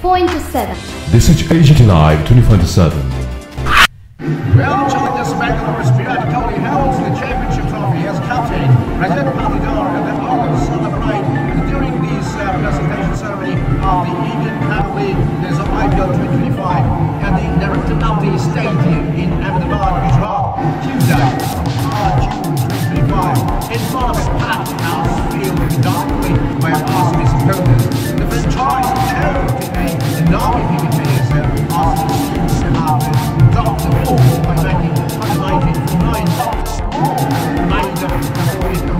24/7. This is AGT Live 24/7. Well, challenges Bangla's viratkohli holds the championship trophy as captain. President Patidar and the others celebrate during this presentation ceremony of the Indian Premier League IPL 2025 at the Narendra Modi Stadium in Ahmedabad, Gujarat, Tuesday, June 2025. In front of a packed house filled predominantly by Arsenal supporters, the franchise chose a enormous Pbks Arsenal teams have dropped the ball by making 119 from 9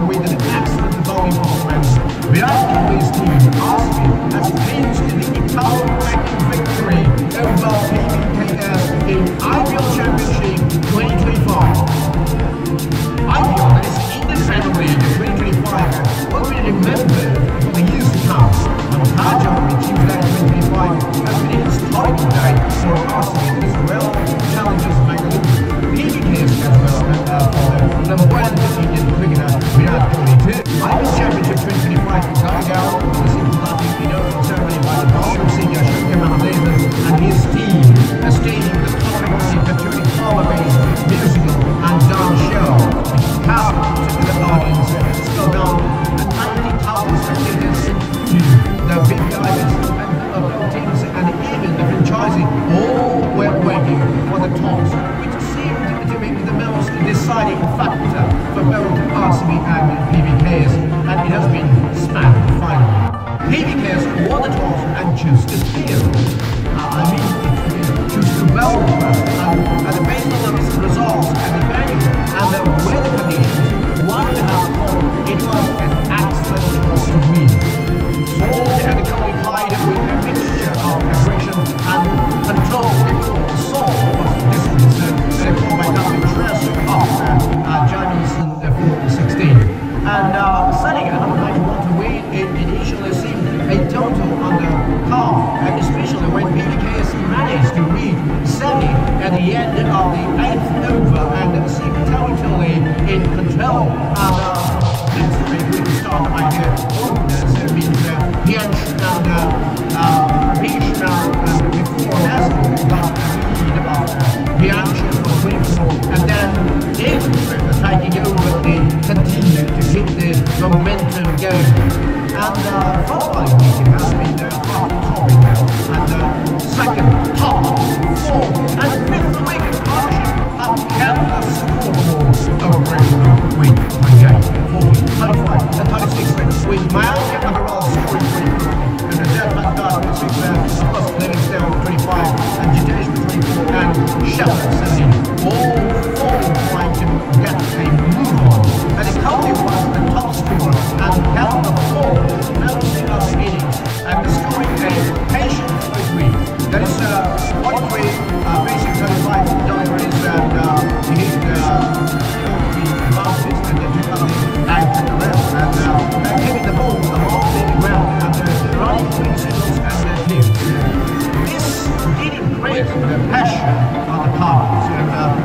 with an excellent bowling performance. Viratkohli's team, Arsenal, has clinched the Italian victory over Pbks in IPL Championship 2025. IPL, that is Indian Premier League 2025, will be remembered for the years to come. And Taja on Tuesday 2025 has been a historic day for Arsenal as well. Challenges Bangla, Pbks as well for the number one Indian cricketer Viratkohli too. IPL Championship 2025 in Glasgow was conducted in open ceremony by the Boston senior and his team, staging the controversy featuring color-based musical and dance show. To the audience, still down at 90,000 spectators to the Pbks and teams and even the franchising all were waiting for the toss, which seemed to be the most deciding factor for both RCB and Pbks, and it has been smacked finally. Pbks won the toss and chose to steal. Choose to bowl and based on the results and the venue and the weather conditions, 1.5 it was an excellent choice to win. So the Kobe played with a mixture of aggression and control. So was distance and a call by Dr. Tress of Jamison for 16. And setting a 191 to win, it initially seemed a total under par, and especially when Pbks managed to reach 70 at the end of the 8th over and seemed totally in control. And let's make a start by the openers. It means Pianch and Pish and before Nasco got the lead of Pianch for 24, and then David taking over the continued to keep the momentum going. And following meeting has been topping now. And second, top, fourth, and fifth wicket partnership have kept the scoreboard over win 28, 40, 35, and 36 with Miami and Agarwal scoring 24, and the third man got 6 plus Livingstone 25, and Jitesh 24, and Shepard 17. All four trying to get a move on. And the Kobe was the top scorer and held the ball most of the innings, and the scoring a patient victory. That is 43 basic 35 deliveries, and he hit the bounces and then took out the back to the left, and hitting the ball along the ground and running between signals and the teams. This didn't create the passion on the parties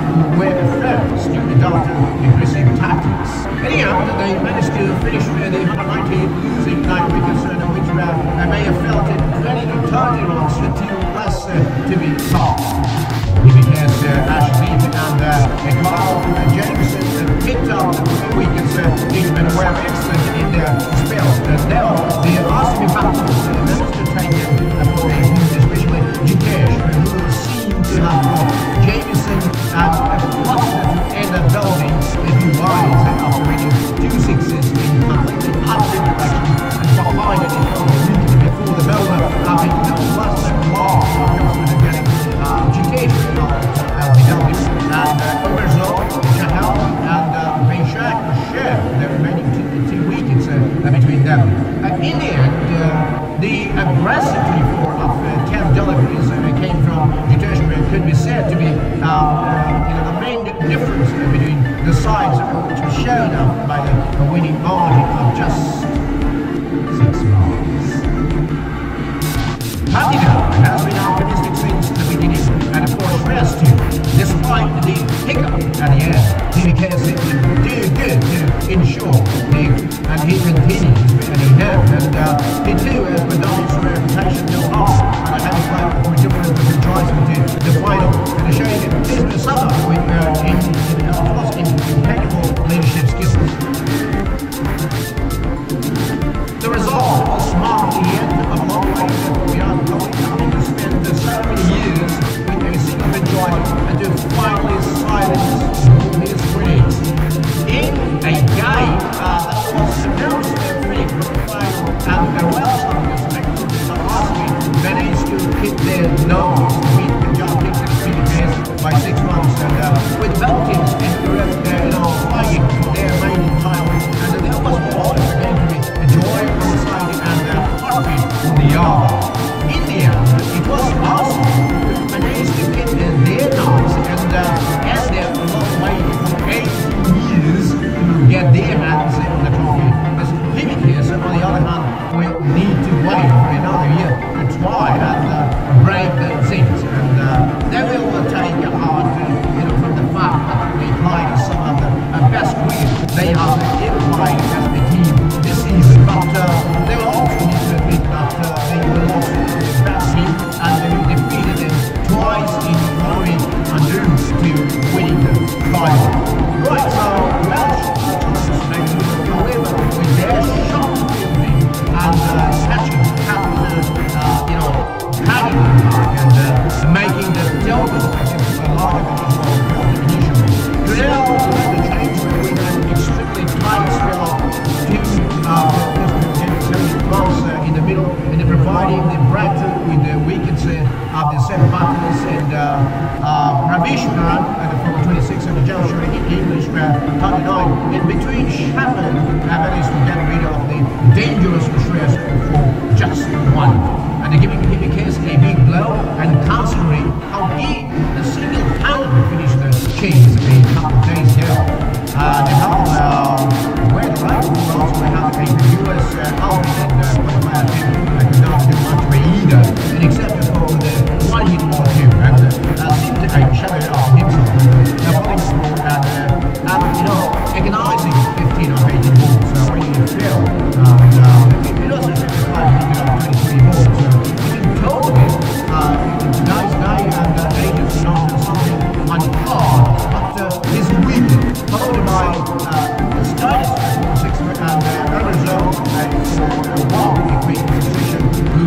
who were first to adopt aggressive tactics. Anyhow, they managed to finish with the 190 losing 9 wickets, which may have felt it 20 to 30 runs too less to be topped. Pbks Ashley and Carl Jameson picked up the 2 wickets and were excellent in their spells. Now, the RCB batters managed to take them for a win, especially Jitesh, who seemed to have got Jameson in the building if he wise after reaching 2 sixes in completely opposite direction and behind it before the bowler having the last mark of getting Jitesh and Overslow, Chahal and Beishak share the remaining 2 wickets between them. In the end, the aggressive 24 of 10 deliveries came from Jitesh, could be said to be the main difference between the sides, which was shown up by the winning margin of just 6 runs. Patidar has been optimistic since the beginning, and of course rest too. Despite the hiccup at the end, Pbks did good to ensure and he continues, and he has, and he too has Madonna's reputation no harm. known to beat Punjab Kings and Pbks by 6 runs, and with both teams fighting for their maiden title, and there was always going to be a joy on one side and a heartbeat on the other. In the end, it was Arsenal who managed to get their nose and their long wait for 8 years to get their hands on the trophy. As Pbks, on the other hand, will need to wait for another year to try and break the things, and they will take heart from the fact that they played some of the best cricket they have ever played as a team this season, but they will also need to admit that they lost to the best team and they defeated them twice in following and due to winning the title. Right, so Welsh however, with their shot fielding and catching tagging the mark and making the Deltas a lot of initially. Today, the change with an extremely tight spell of 2 runs in the middle, and providing the breadth with the wickets of the set buttons and Ravishman from 26 and the Joshua English 39. In between, Shepard managed to get rid of the dangerous stress for just one. And giving Pbks a big blow, and considering how big the single cannon finished the chains a couple of days ago. Where the right also have a US outfit and qualifier team that could not do much for either, and except for the one hit or two, and seemed to show it off himself. Agonizing 15 or 18 balls when you fail. It doesn't like 23 balls. Totally, today's day and agents not something on par, but his weak, followed by the status for 6 and Arizona for a while in quick position, who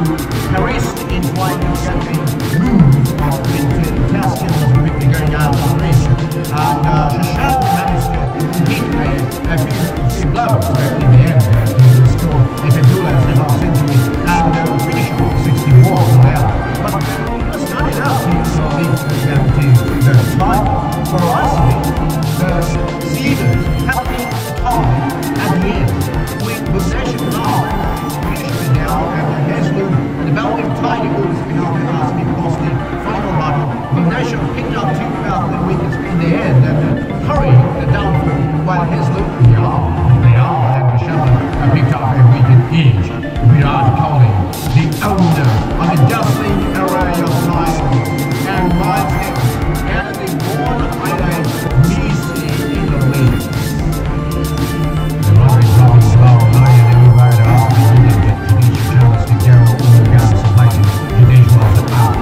caressed in flight and getting moved into test skills quickly going out of the race. And Shashan managed to hit a few blows in the end to score a Fedula as a half century and finish off 61 there. But it's not enough to get to the title. For us, the Cedars have been tied at the end with possession now. Finishing down and Hesley and the Bangla tied the goals behind the last bit cost the final battle. The nation picked up 2,000 wickets in the end and hurried the downfall while Hesley, they are, and Shepard picked up a wicket each. Viratkohli, the owner of a dazzling array of titles, and Miles Evans, and the born highlight in the league. The Rory Robbins Bowl line and everywhere to ask me to get each chance to go all the guns of fighting. Today's was about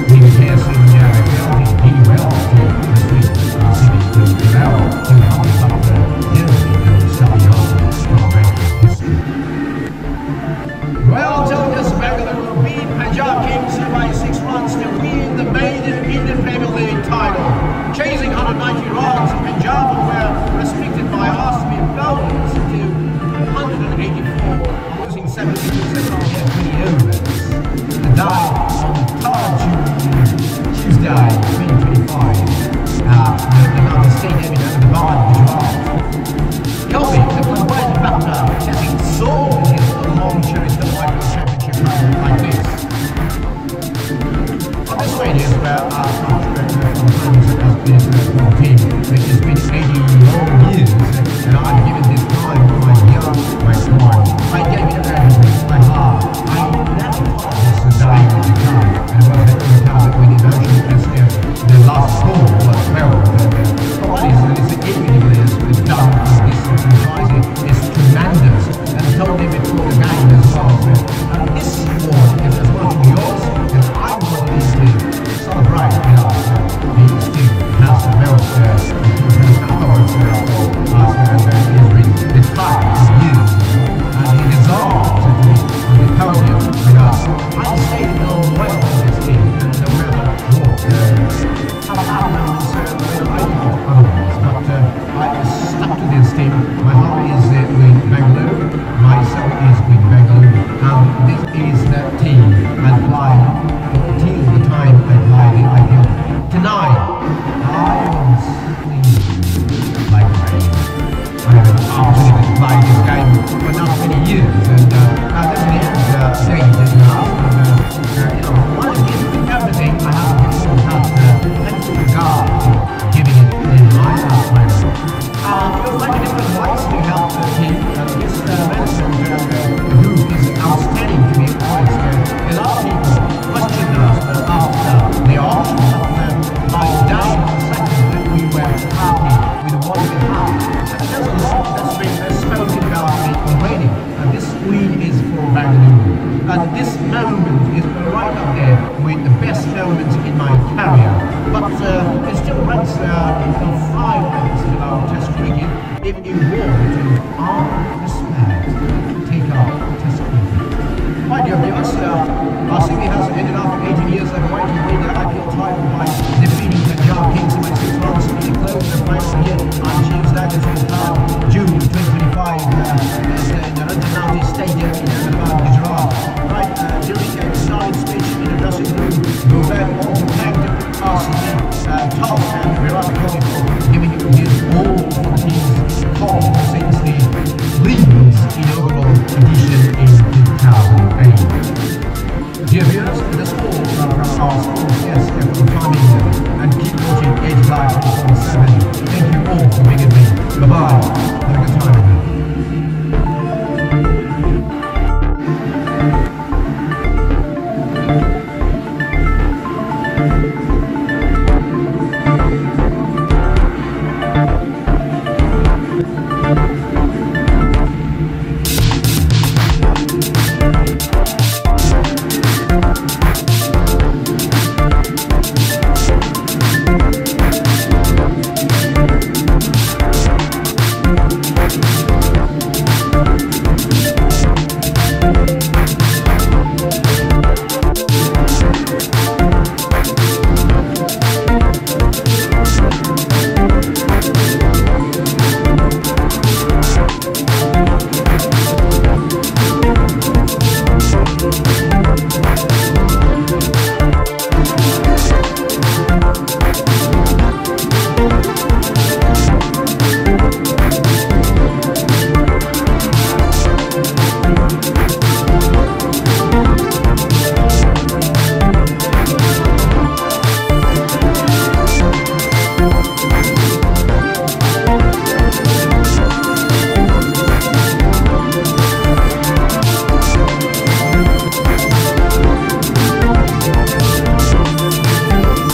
he was here sitting there and building pretty well to this week. City to Bilal to help us up the hill and study home from history. Well, telling us Bangla will beat Punjab Kings by 6 runs to win the maiden Indian Premier League title. Chasing 190 runs, Punjab were restricted by Asmi bowlers to 184, losing 72% of their 20 overs. The day on 3rd Tuesday 2025. The Mountain State Evidence of the Bard Kelvin, the flamboyant batter, having sold his long cherished White Championship run like this. On this radio, where our contract from Times has been for team, which has been 80 long years, and I've given this time my young, my smart. I gave it everything, my heart. I never thought this day would this moment is right up there with the best moments in my career. But it still runs 5 minutes in our test cricket if you want to